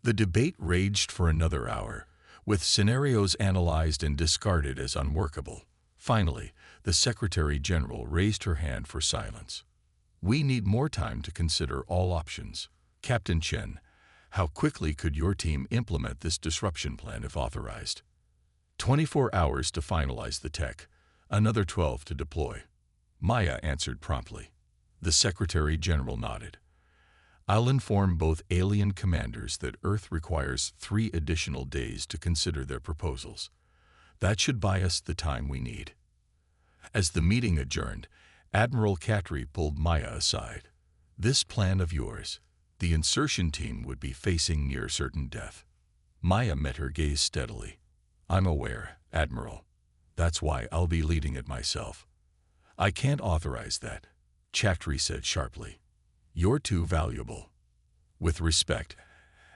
The debate raged for another hour, with scenarios analyzed and discarded as unworkable. Finally, the Secretary General raised her hand for silence. "We need more time to consider all options. Captain Chen, how quickly could your team implement this disruption plan if authorized?" 24 hours to finalize the tech, another 12 to deploy. Maya answered promptly. The Secretary General nodded. "I'll inform both alien commanders that Earth requires 3 additional days to consider their proposals. That should buy us the time we need." As the meeting adjourned, Admiral Katri pulled Maya aside. "This plan of yours, the insertion team would be facing near certain death." Maya met her gaze steadily. "I'm aware, Admiral. That's why I'll be leading it myself." "I can't authorize that," Chatri said sharply. "You're too valuable." "With respect,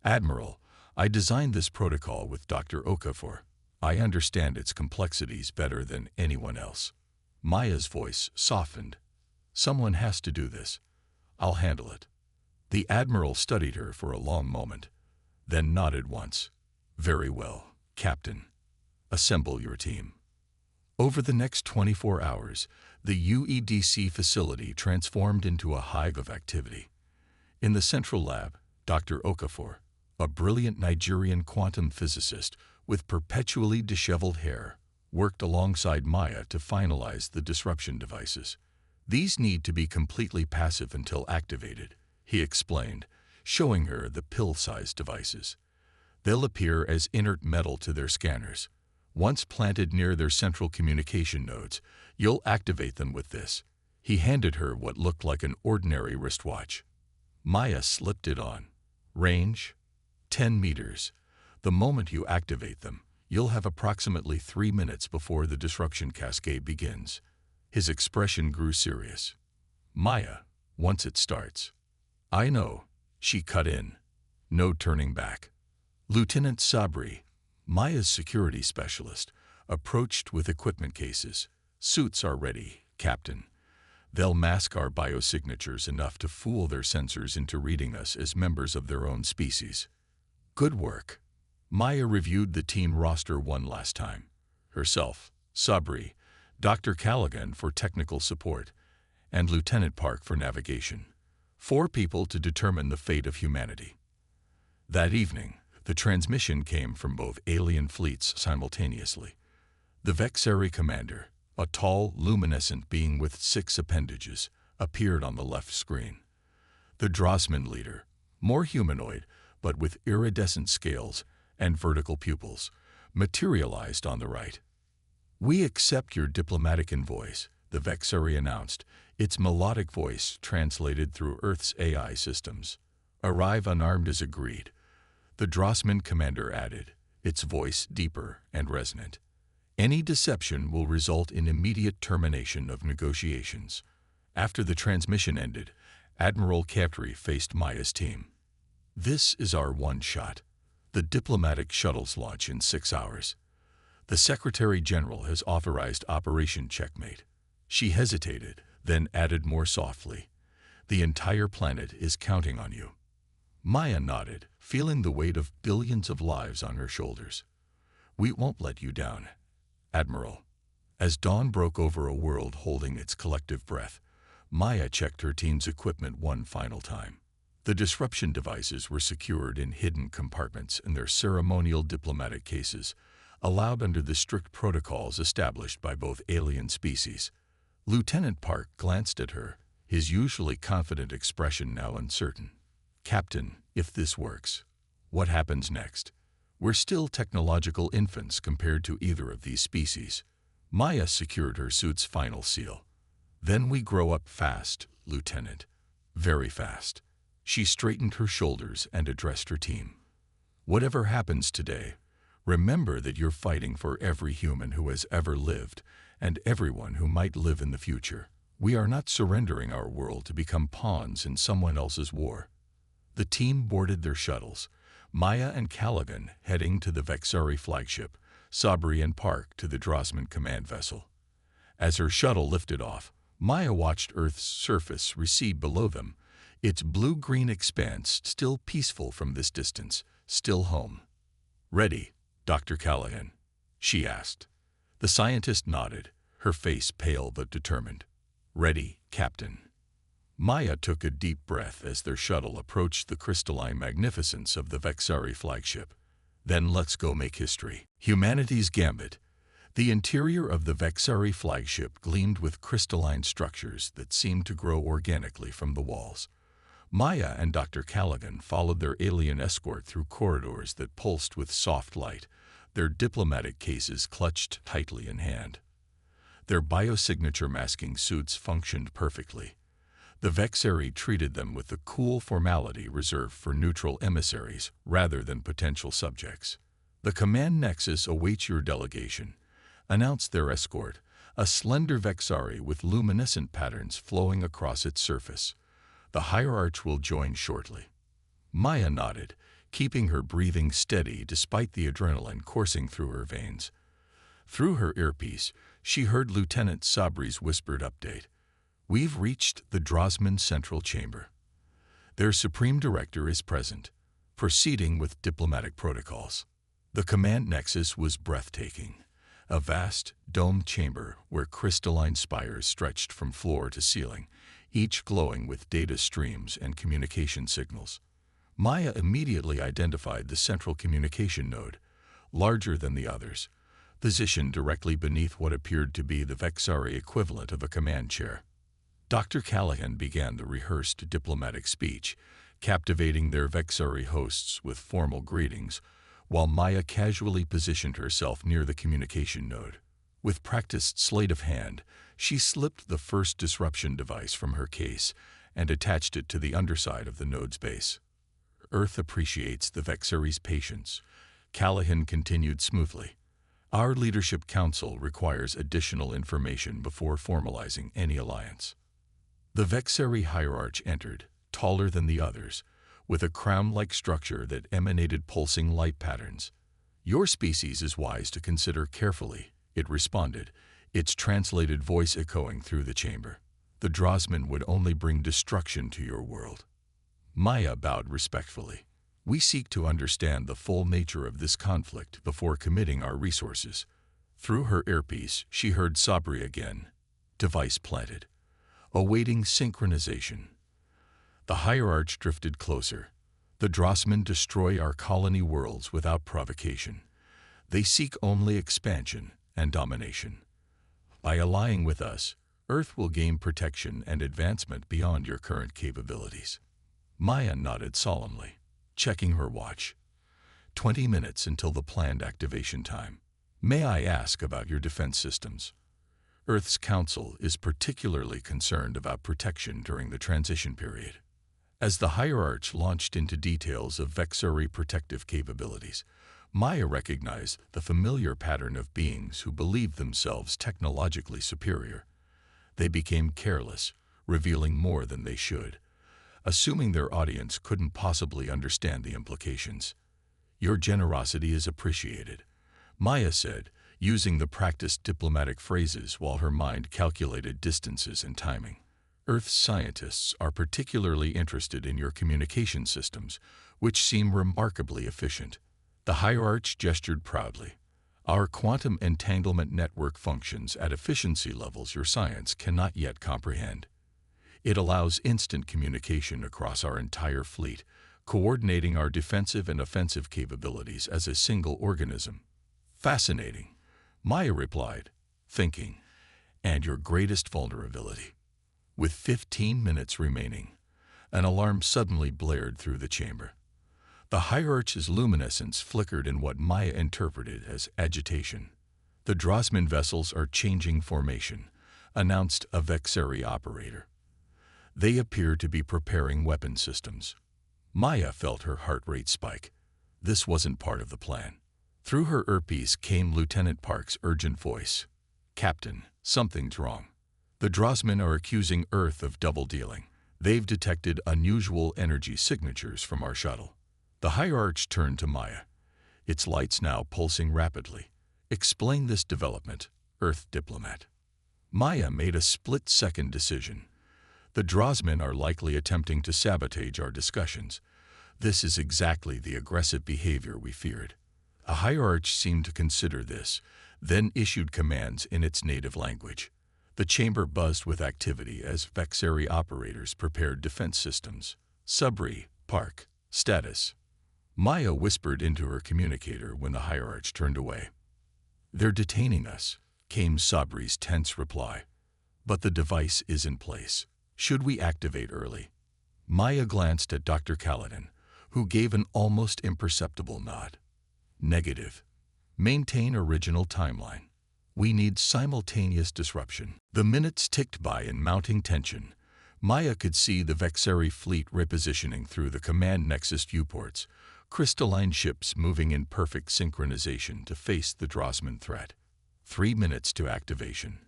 Admiral, I designed this protocol with Dr. Okafor. I understand its complexities better than anyone else." Maya's voice softened. "Someone has to do this. I'll handle it." The Admiral studied her for a long moment, then nodded once. "Very well, Captain. Assemble your team." Over the next 24 hours, the UEDC facility transformed into a hive of activity. In the central lab, Dr. Okafor, a brilliant Nigerian quantum physicist with perpetually disheveled hair, worked alongside Maya to finalize the disruption devices. "These need to be completely passive until activated," he explained, showing her the pill-sized devices. "They'll appear as inert metal to their scanners. Once planted near their central communication nodes, you'll activate them with this." He handed her what looked like an ordinary wristwatch. Maya slipped it on. "Range? 10 meters. The moment you activate them, you'll have approximately 3 minutes before the disruption cascade begins." His expression grew serious. "Maya, once it starts." "I know," she cut in. "No turning back." Lieutenant Sabri, Maya's security specialist, approached with equipment cases. "Suits are ready, Captain. They'll mask our biosignatures enough to fool their sensors into reading us as members of their own species." "Good work." Maya reviewed the team roster one last time. Herself, Sabri, Dr. Callaghan for technical support, and Lieutenant Park for navigation. 4 people to determine the fate of humanity. That evening, the transmission came from both alien fleets simultaneously. The Vexeri commander, a tall, luminescent being with 6 appendages, appeared on the left screen. The Drossman leader, more humanoid, but with iridescent scales and vertical pupils, materialized on the right. "We accept your diplomatic envoys," the Vexeri announced, its melodic voice translated through Earth's AI systems. "Arrive unarmed as agreed," the Drossman commander added, its voice deeper and resonant. "Any deception will result in immediate termination of negotiations." After the transmission ended, Admiral Katri faced Maya's team. "This is our one shot. The diplomatic shuttles launch in 6 hours. The Secretary General has authorized Operation Checkmate." She hesitated, then added more softly, "The entire planet is counting on you." Maya nodded, feeling the weight of billions of lives on her shoulders. "We won't let you down, Admiral." As dawn broke over a world holding its collective breath, Maya checked her team's equipment one final time. The disruption devices were secured in hidden compartments in their ceremonial diplomatic cases, allowed under the strict protocols established by both alien species. Lieutenant Park glanced at her, his usually confident expression now uncertain. "Captain, if this works, what happens next? We're still technological infants compared to either of these species." Maya secured her suit's final seal. "Then we grow up fast, Lieutenant. Very fast." She straightened her shoulders and addressed her team. "Whatever happens today, remember that you're fighting for every human who has ever lived and everyone who might live in the future. We are not surrendering our world to become pawns in someone else's war." The team boarded their shuttles, Maya and Callaghan heading to the Vexeri flagship, Sabri and Park to the Drossman command vessel. As her shuttle lifted off, Maya watched Earth's surface recede below them, its blue-green expanse still peaceful from this distance, still home. "Ready, Dr. Callahan?" she asked. The scientist nodded, her face pale but determined. "Ready, Captain." Maya took a deep breath as their shuttle approached the crystalline magnificence of the Vexari flagship. "Then let's go make history." Humanity's Gambit. The interior of the Vexari flagship gleamed with crystalline structures that seemed to grow organically from the walls. Maya and Dr. Callaghan followed their alien escort through corridors that pulsed with soft light, their diplomatic cases clutched tightly in hand. Their biosignature masking suits functioned perfectly. The Vexari treated them with the cool formality reserved for neutral emissaries rather than potential subjects. "The command nexus awaits your delegation," announced their escort, a slender Vexari with luminescent patterns flowing across its surface. "The hierarch will join shortly." Maya nodded, keeping her breathing steady despite the adrenaline coursing through her veins. Through her earpiece, she heard Lieutenant Sabri's whispered update. "We've reached the Drosman Central Chamber. Their Supreme Director is present, proceeding with diplomatic protocols." The command nexus was breathtaking. A vast, domed chamber where crystalline spires stretched from floor to ceiling, each glowing with data streams and communication signals. Maya immediately identified the central communication node, larger than the others, positioned directly beneath what appeared to be the Vexari equivalent of a command chair. Dr. Callahan began the rehearsed diplomatic speech, captivating their Vexari hosts with formal greetings, while Maya casually positioned herself near the communication node. With practiced sleight of hand, she slipped the first disruption device from her case and attached it to the underside of the node's base. "Earth appreciates the Vexari's patience," Callahan continued smoothly. "Our Leadership Council requires additional information before formalizing any alliance." The Vexari hierarch entered, taller than the others, with a crown-like structure that emanated pulsing light patterns. "Your species is wise to consider carefully," it responded, its translated voice echoing through the chamber. "The Drosman would only bring destruction to your world." Maya bowed respectfully. "We seek to understand the full nature of this conflict before committing our resources." Through her earpiece, she heard Sabri again, device planted, awaiting synchronization. The hierarch drifted closer. "The Drosman destroy our colony worlds without provocation. They seek only expansion and domination. By allying with us, Earth will gain protection and advancement beyond your current capabilities." Maya nodded solemnly, checking her watch. 20 minutes until the planned activation time. "May I ask about your defense systems?" "Earth's Council is particularly concerned about protection during the transition period." As the hierarch launched into details of Vexari protective capabilities, Maya recognized the familiar pattern of beings who believed themselves technologically superior. They became careless, revealing more than they should, assuming their audience couldn't possibly understand the implications. "Your generosity is appreciated," Maya said, using the practiced diplomatic phrases while her mind calculated distances and timing. "Earth's scientists are particularly interested in your communication systems, which seem remarkably efficient." The hierarch gestured proudly. "Our quantum entanglement network functions at efficiency levels your science cannot yet comprehend. It allows instant communication across our entire fleet, coordinating our defensive and offensive capabilities as a single organism." "Fascinating," Maya replied, thinking, "and your greatest vulnerability." With 15 minutes remaining, an alarm suddenly blared through the chamber. The hierarch's luminescence flickered in what Maya interpreted as agitation. "The Drosman vessels are changing formation," announced a Vexari operator. "They appear to be preparing weapon systems." Maya felt her heart rate spike. This wasn't part of the plan. Through her earpiece came Lieutenant Park's urgent voice. "Captain, something's wrong. The Drosman are accusing Earth of double-dealing. They've detected unusual energy signatures from our shuttle." The hierarch turned to Maya, its lights now pulsing rapidly. "Explain this development, Earth diplomat." Maya made a split-second decision. "The Drosman are likely attempting to sabotage our discussions. This is exactly the aggressive behavior we feared. A hierarch seemed to consider this, then issued commands in its native language. The chamber buzzed with activity as Vexari operators prepared defense systems. Subri, Park, status. Maya whispered into her communicator when the hierarch turned away. "They're detaining us," came Sabri's tense reply. "But the device is in place. Should we activate early?" Maya glanced at Dr. Kaladin, who gave an almost imperceptible nod. "Negative. Maintain original timeline. We need simultaneous disruption." The minutes ticked by in mounting tension. Maya could see the Vexari fleet repositioning through the command nexus viewports, crystalline ships moving in perfect synchronization to face the Drosman threat. 3 minutes to activation.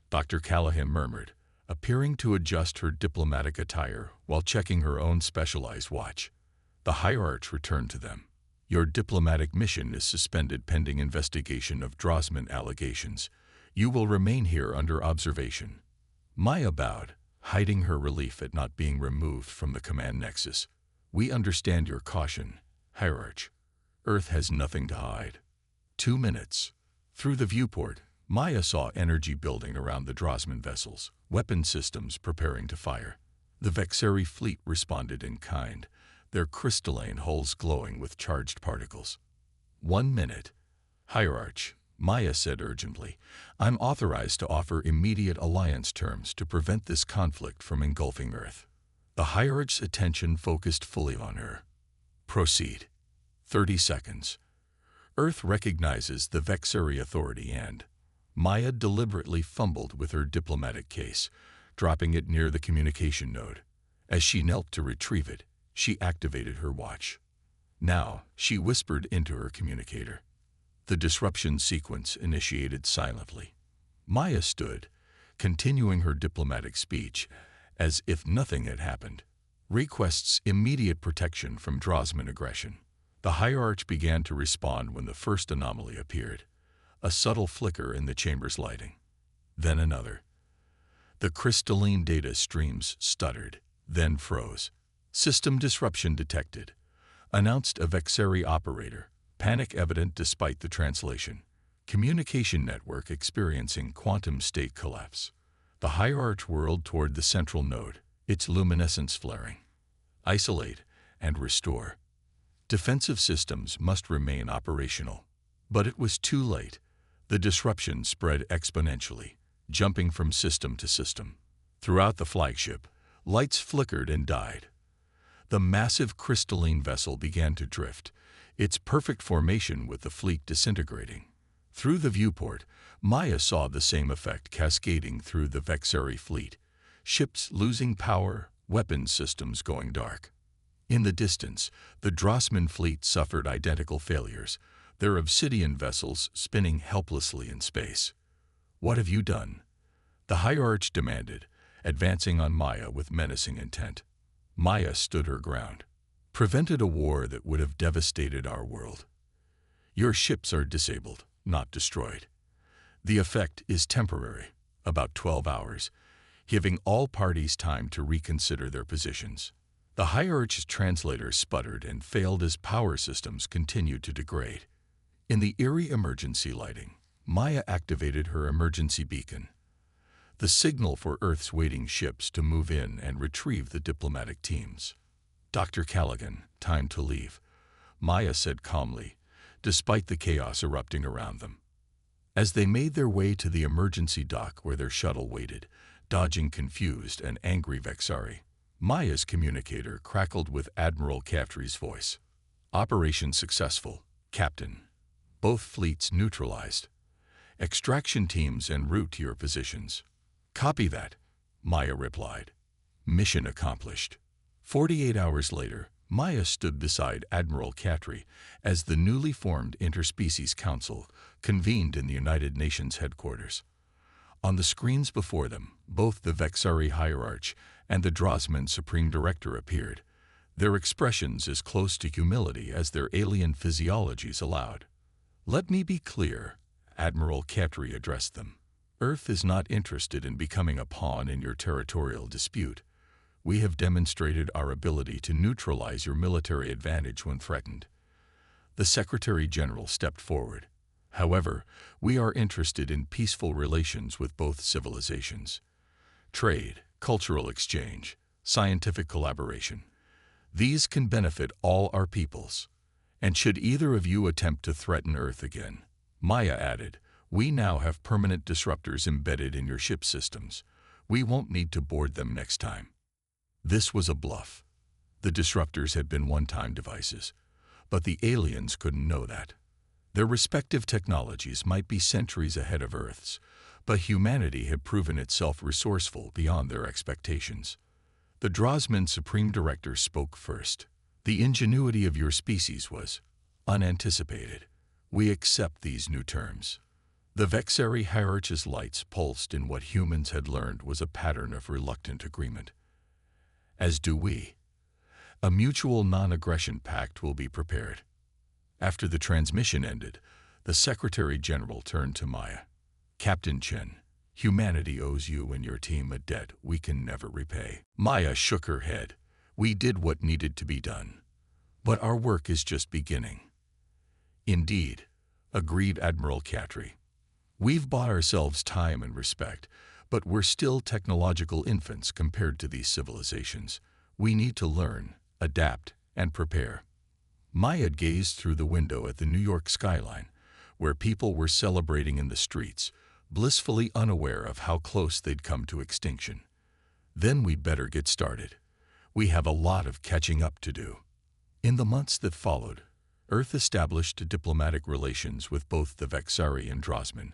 Dr. Callahan murmured, appearing to adjust her diplomatic attire while checking her own specialized watch. The hierarch returned to them. "Your diplomatic mission is suspended pending investigation of Drosman allegations. You will remain here under observation." Maya bowed, hiding her relief at not being removed from the command nexus. "We understand your caution, hierarch. Earth has nothing to hide." 2 minutes. Through the viewport, Maya saw energy building around the Drosman vessels, weapon systems preparing to fire. The Vexari fleet responded in kind, their crystalline hulls glowing with charged particles. 1 minute. "Hierarch," Maya said urgently, "I'm authorized to offer immediate alliance terms to prevent this conflict from engulfing Earth." The hierarch's attention focused fully on her. "Proceed." 30 seconds. "Earth recognizes the Vexari authority and—" Maya deliberately fumbled with her diplomatic case, dropping it near the communication node. As she knelt to retrieve it, she activated her watch. "Now," she whispered into her communicator. The disruption sequence initiated silently. Maya stood, continuing her diplomatic speech, as if nothing had happened. "Requests immediate protection from Drosman aggression." The hierarch began to respond when the first anomaly appeared, a subtle flicker in the chamber's lighting. Then another. The crystalline data streams stuttered, then froze. "System disruption detected," announced a Vexari operator, panic evident despite the translation. "Communication network experiencing quantum state collapse." The hierarch whirled toward the central node, its luminescence flaring. "Isolate and restore. Defensive systems must remain operational." But it was too late. The disruption spread exponentially, jumping from system to system. Throughout the flagship, lights flickered and died. The massive crystalline vessel began to drift, its perfect formation with the fleet disintegrating. Through the viewport, Maya saw the same effect cascading through the Vexari fleet, ships losing power, weapon systems going dark. In the distance, the Drosman fleet suffered identical failures, their obsidian vessels spinning helplessly in space. "What have you done?" the hierarch demanded, advancing on Maya with menacing intent. Maya stood her ground. "Prevented a war that would have devastated our world. Your ships are disabled, not destroyed. The effect is temporary, about 12 hours, giving all parties time to reconsider their positions." The hierarch's translator sputtered and failed as power systems continued to degrade. In the eerie emergency lighting, Maya activated her emergency beacon, the signal for Earth's waiting ships to move in and retrieve the diplomatic teams. "Dr. Callaghan, time to leave," Maya said calmly, despite the chaos erupting around them. As they made their way to the emergency dock where their shuttle waited, dodging confused and angry Vexari, Maya's communicator crackled with Admiral Caftri's voice. "Operation successful, Captain. Both fleets neutralized. Extraction teams en route to your positions." "Copy that," Maya replied. "Mission accomplished." 48 hours later, Maya stood beside Admiral Caftri as the newly formed Interspecies Council convened in the United Nations headquarters. On the screens before them, both the Vexari hierarch and the Drosman Supreme Director appeared, their expressions as close to humility as their alien physiologies allowed. "Let me be clear," Admiral Caftri addressed them. "Earth is not interested in becoming a pawn in your territorial dispute. We have demonstrated our ability to neutralize your military advantage when threatened. The Secretary General stepped forward. However, we are interested in peaceful relations with both civilizations. Trade, cultural exchange, scientific collaboration. These can benefit all our peoples. And should either of you attempt to threaten Earth again, Maya added, we now have permanent disruptors embedded in your ship systems. We won't need to board them next time. This was a bluff. The disruptors had been one-time devices, but the aliens couldn't know that. Their respective technologies might be centuries ahead of Earth's, but humanity had proven itself resourceful beyond their expectations. The Drosman Supreme Director spoke first. The ingenuity of your species was unanticipated. We accept these new terms. The Vexari hierarch's lights pulsed in what humans had learned was a pattern of reluctant agreement. As do we. A mutual non-aggression pact will be prepared. After the transmission ended, the Secretary General turned to Maya. Captain Chen, humanity owes you and your team a debt we can never repay. Maya shook her head. We did what needed to be done. But our work is just beginning. Indeed, agreed Admiral Katri. We've bought ourselves time and respect, but we're still technological infants compared to these civilizations. We need to learn, adapt, and prepare. Maya gazed through the window at the New York skyline, where people were celebrating in the streets, blissfully unaware of how close they'd come to extinction. Then we'd better get started. We have a lot of catching up to do. In the months that followed, Earth established diplomatic relations with both the Vexari and Drosman,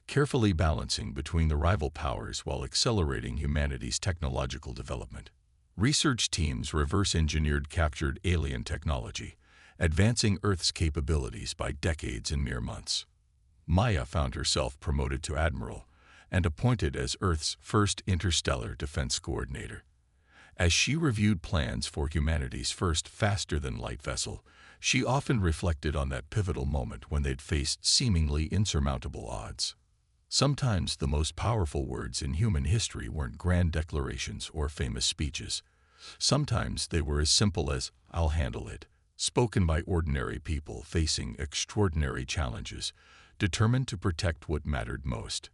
carefully balancing between the rival powers while accelerating humanity's technological development. Research teams reverse-engineered captured alien technology, advancing Earth's capabilities by decades in mere months. Maya found herself promoted to Admiral and appointed as Earth's first interstellar defense coordinator. As she reviewed plans for humanity's first faster-than-light vessel, she often reflected on that pivotal moment when they'd faced seemingly insurmountable odds. Sometimes the most powerful words in human history weren't grand declarations or famous speeches. Sometimes they were as simple as, "I'll handle it," spoken by ordinary people facing extraordinary challenges, determined to protect what mattered most.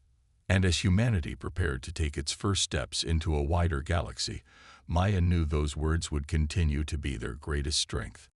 And as humanity prepared to take its first steps into a wider galaxy, Maya knew those words would continue to be their greatest strength.